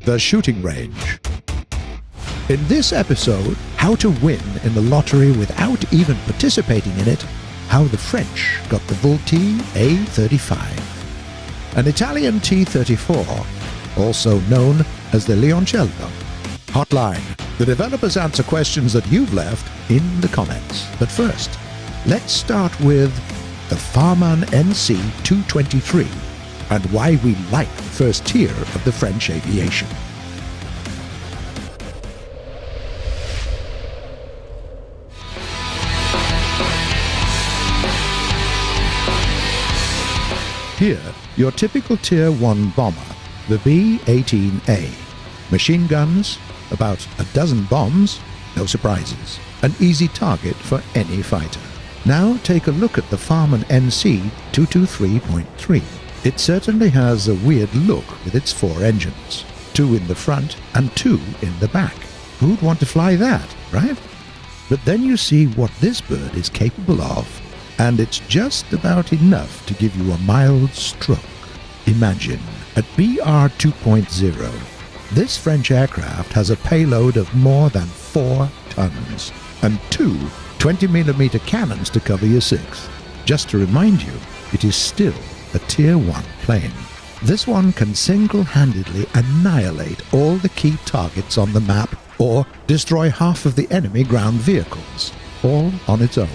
the shooting range. In this episode, how to win in the lottery without even participating in it, how the French got the Vultee A35, an Italian T-34, also known as the Leoncello. Hotline. The developers answer questions that you've left in the comments. But first, let's start with the Farman NC-223 and why we like the first tier of the French aviation. Here, your typical Tier 1 bomber, the B-18A. Machine guns, about a dozen bombs, no surprises. An easy target for any fighter. Now take a look at the Farman NC-223.3. It certainly has a weird look with its 4 engines. 2 in the front and 2 in the back. Who'd want to fly that, right? But then you see what this bird is capable of, and it's just about enough to give you a mild stroke. Imagine, at BR 2.0, this French aircraft has a payload of more than 4 tons and 2 20mm cannons to cover your 6. Just to remind you, it is still a Tier 1 plane. This one can single-handedly annihilate all the key targets on the map or destroy half of the enemy ground vehicles, all on its own.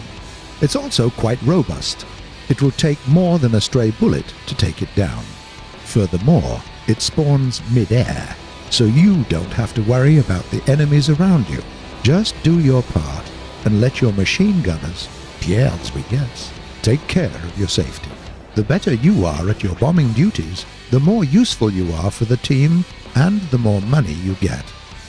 It's also quite robust. It will take more than a stray bullet to take it down. Furthermore, it spawns mid-air, so you don't have to worry about the enemies around you. Just do your part and let your machine gunners, Pierres we guess, take care of your safety. The better you are at your bombing duties, the more useful you are for the team and the more money you get.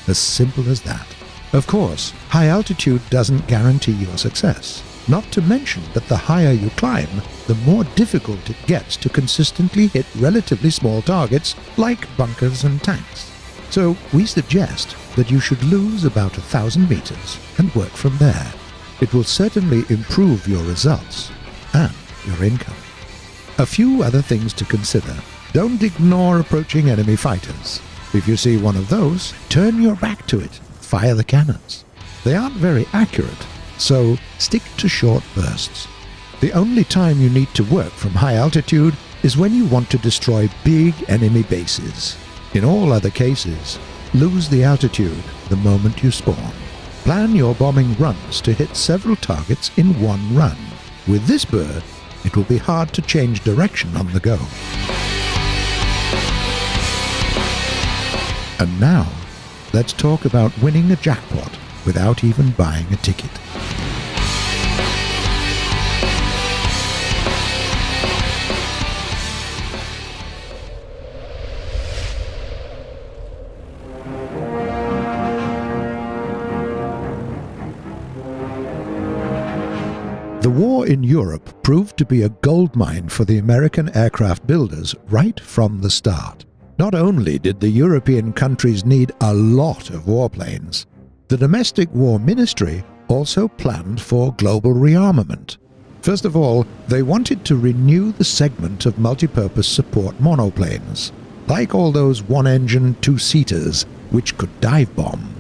As simple as that. Of course, high altitude doesn't guarantee your success. Not to mention that the higher you climb, the more difficult it gets to consistently hit relatively small targets like bunkers and tanks. So we suggest that you should lose about 1,000 meters and work from there. It will certainly improve your results and your income. A few other things to consider. Don't ignore approaching enemy fighters. If you see one of those, turn your back to it. Fire the cannons. They aren't very accurate, so stick to short bursts. The only time you need to work from high altitude is when you want to destroy big enemy bases. In all other cases, lose the altitude the moment you spawn. Plan your bombing runs to hit several targets in one run. With this bird, it will be hard to change direction on the go. And now, let's talk about winning a jackpot without even buying a ticket. The war in Europe proved to be a goldmine for the American aircraft builders right from the start. Not only did the European countries need a lot of warplanes, the Domestic War Ministry also planned for global rearmament. First of all, they wanted to renew the segment of multipurpose support monoplanes, like all those one-engine two-seaters which could dive bomb.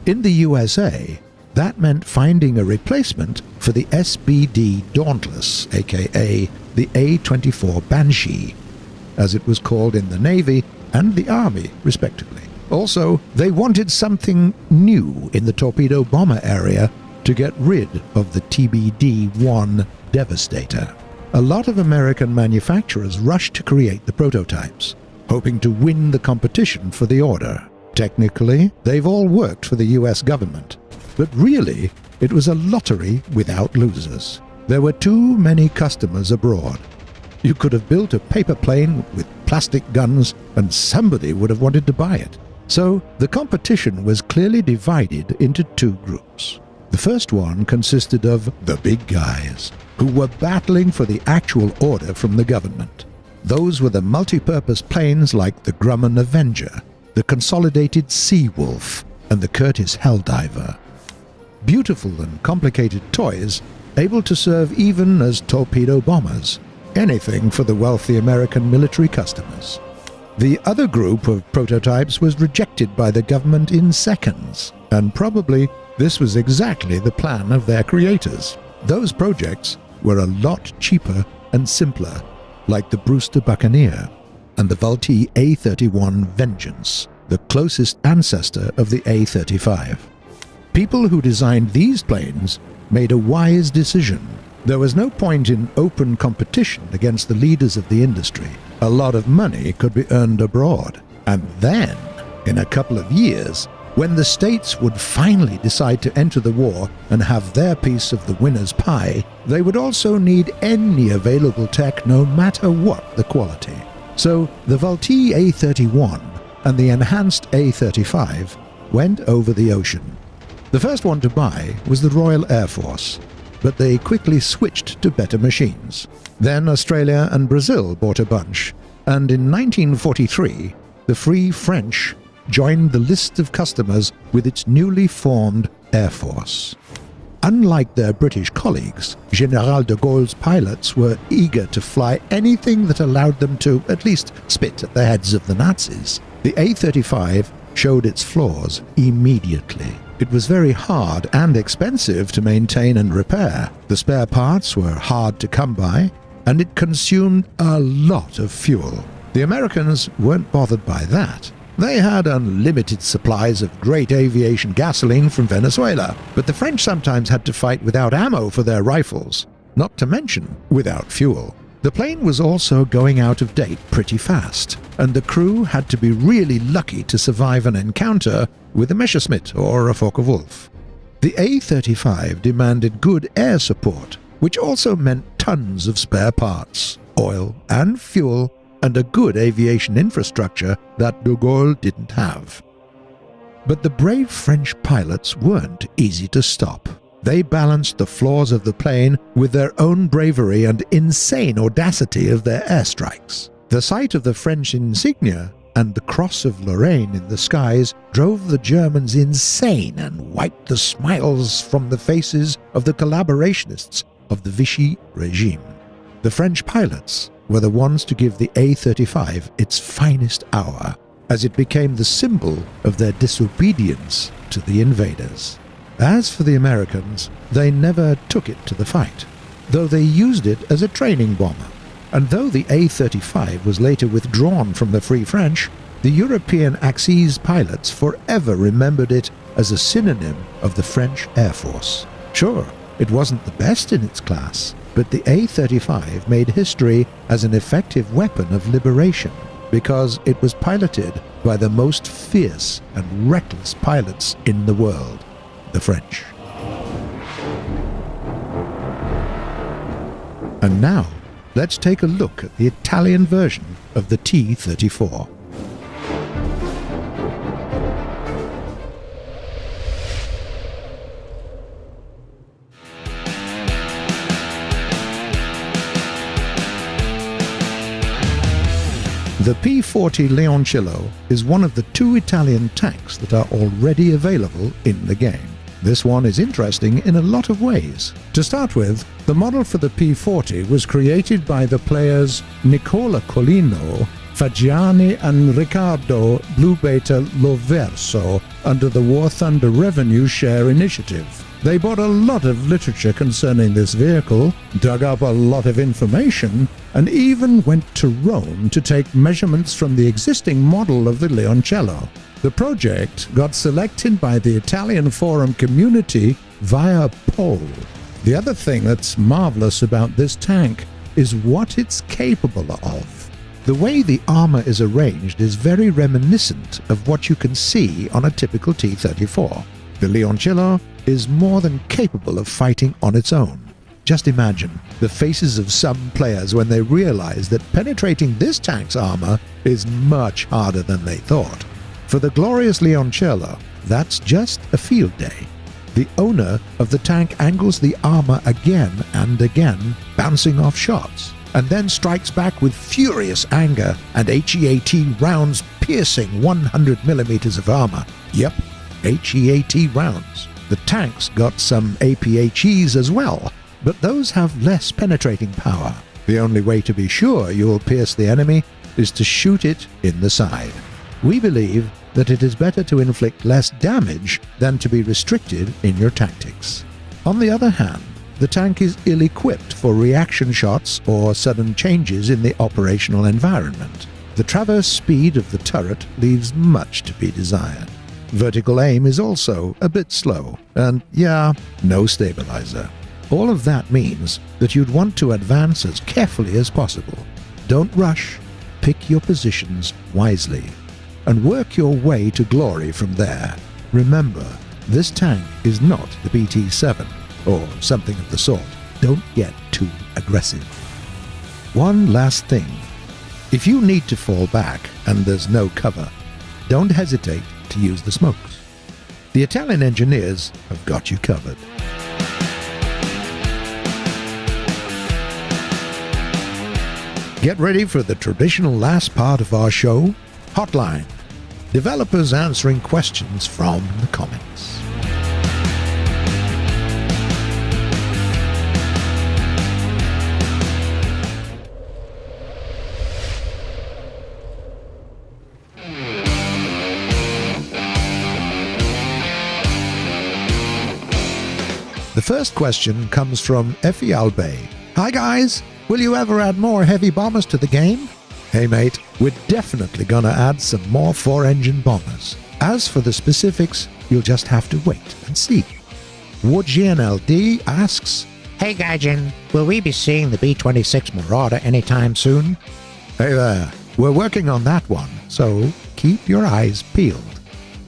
In the USA, that meant finding a replacement for the SBD Dauntless, aka the A-24 Banshee, as it was called in the Navy and the Army, respectively. Also, they wanted something new in the torpedo bomber area to get rid of the TBD-1 Devastator. A lot of American manufacturers rushed to create the prototypes, hoping to win the competition for the order. Technically, they've all worked for the US government, but really, it was a lottery without losers. There were too many customers abroad. You could have built a paper plane with plastic guns and somebody would have wanted to buy it. So the competition was clearly divided into 2 groups. The first one consisted of the big guys, who were battling for the actual order from the government. Those were the multi-purpose planes like the Grumman Avenger, the Consolidated Seawolf, and the Curtiss Helldiver. Beautiful and complicated toys, able to serve even as torpedo bombers. Anything for the wealthy American military customers. The other group of prototypes was rejected by the government in seconds, and probably this was exactly the plan of their creators. Those projects were a lot cheaper and simpler, like the Brewster Buccaneer and the Vultee A-31 Vengeance, the closest ancestor of the A-35. People who designed these planes made a wise decision. There was no point in open competition against the leaders of the industry. A lot of money could be earned abroad. And then, in a couple of years, when the states would finally decide to enter the war and have their piece of the winner's pie, they would also need any available tech, no matter what the quality. So the Vultee A-31 and the enhanced A-35 went over the ocean. The first one to buy was the Royal Air Force, but they quickly switched to better machines. Then Australia and Brazil bought a bunch, and in 1943, the Free French joined the list of customers with its newly formed Air Force. Unlike their British colleagues, General de Gaulle's pilots were eager to fly anything that allowed them to at least spit at the heads of the Nazis. The A-35 showed its flaws immediately. It was very hard and expensive to maintain and repair. The spare parts were hard to come by, and it consumed a lot of fuel. The Americans weren't bothered by that. They had unlimited supplies of great aviation gasoline from Venezuela, but the French sometimes had to fight without ammo for their rifles, not to mention without fuel. The plane was also going out of date pretty fast, and the crew had to be really lucky to survive an encounter with a Messerschmitt or a Focke-Wulf. The A-35 demanded good air support, which also meant tons of spare parts, oil and fuel, and a good aviation infrastructure that de Gaulle didn't have. But the brave French pilots weren't easy to stop. They balanced the flaws of the plane with their own bravery and insane audacity of their airstrikes. The sight of the French insignia and the Cross of Lorraine in the skies drove the Germans insane and wiped the smiles from the faces of the collaborationists of the Vichy regime. The French pilots were the ones to give the A-35 its finest hour, as it became the symbol of their disobedience to the invaders. As for the Americans, they never took it to the fight, though they used it as a training bomber. And though the A-35 was later withdrawn from the Free French, the European Axis pilots forever remembered it as a synonym of the French Air Force. Sure, it wasn't the best in its class, but the A-35 made history as an effective weapon of liberation because it was piloted by the most fierce and reckless pilots in the world, the French. And now, let's take a look at the Italian version of the T-34. The P-40 Leoncillo is one of the 2 Italian tanks that are already available in the game. This one is interesting in a lot of ways. To start with, the model for the P-40 was created by the players Nicola Colino, Fagiani and Riccardo Blue Beta Loverso under the War Thunder Revenue Share Initiative. They bought a lot of literature concerning this vehicle, dug up a lot of information, and even went to Rome to take measurements from the existing model of the Leoncello. The project got selected by the Italian forum community via poll. The other thing that's marvelous about this tank is what it's capable of. The way the armor is arranged is very reminiscent of what you can see on a typical T-34. The Leoncillo is more than capable of fighting on its own. Just imagine the faces of some players when they realize that penetrating this tank's armor is much harder than they thought. For the glorious Leoncello, that's just a field day. The owner of the tank angles the armor again and again, bouncing off shots, and then strikes back with furious anger and HEAT rounds piercing 100 millimeters of armor. Yep, HEAT rounds. The tank's got some APHEs as well, but those have less penetrating power. The only way to be sure you'll pierce the enemy is to shoot it in the side. We believe that it is better to inflict less damage than to be restricted in your tactics. On the other hand, the tank is ill-equipped for reaction shots or sudden changes in the operational environment. The traverse speed of the turret leaves much to be desired. Vertical aim is also a bit slow, and no stabilizer. All of that means that you'd want to advance as carefully as possible. Don't rush, pick your positions wisely, and work your way to glory from there. Remember, this tank is not the BT-7, or something of the sort. Don't get too aggressive. One last thing. If you need to fall back and there's no cover, don't hesitate to use the smokes. The Italian engineers have got you covered. Get ready for the traditional last part of our show, Hotline. Developers answering questions from the comments. The first question comes from Effie Albay. Hi guys, will you ever add more heavy bombers to the game? Hey mate, we're definitely gonna add some more 4-engine bombers. As for the specifics, you'll just have to wait and see. WoodGNLD asks, Hey Gaijin, will we be seeing the B-26 Marauder anytime soon? Hey there, we're working on that one, so keep your eyes peeled.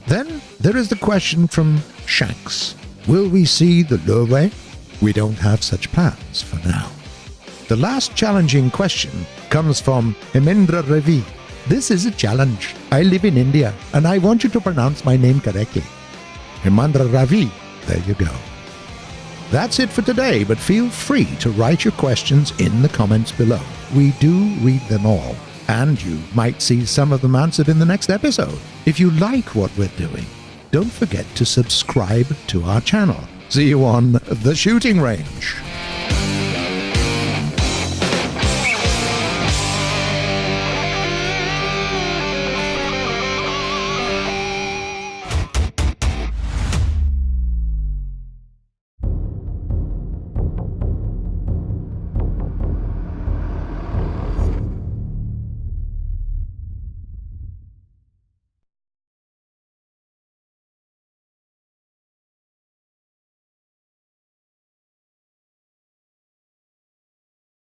Then there is the question from Shanks. Will we see the Lowe? We don't have such plans for now. The last challenging question comes from Hemendra Ravi. This is a challenge. I live in India and I want you to pronounce my name correctly. Hemendra Ravi. There you go. That's it for today, but feel free to write your questions in the comments below. We do read them all, and you might see some of them answered in the next episode. If you like what we're doing, don't forget to subscribe to our channel. See you on the shooting range.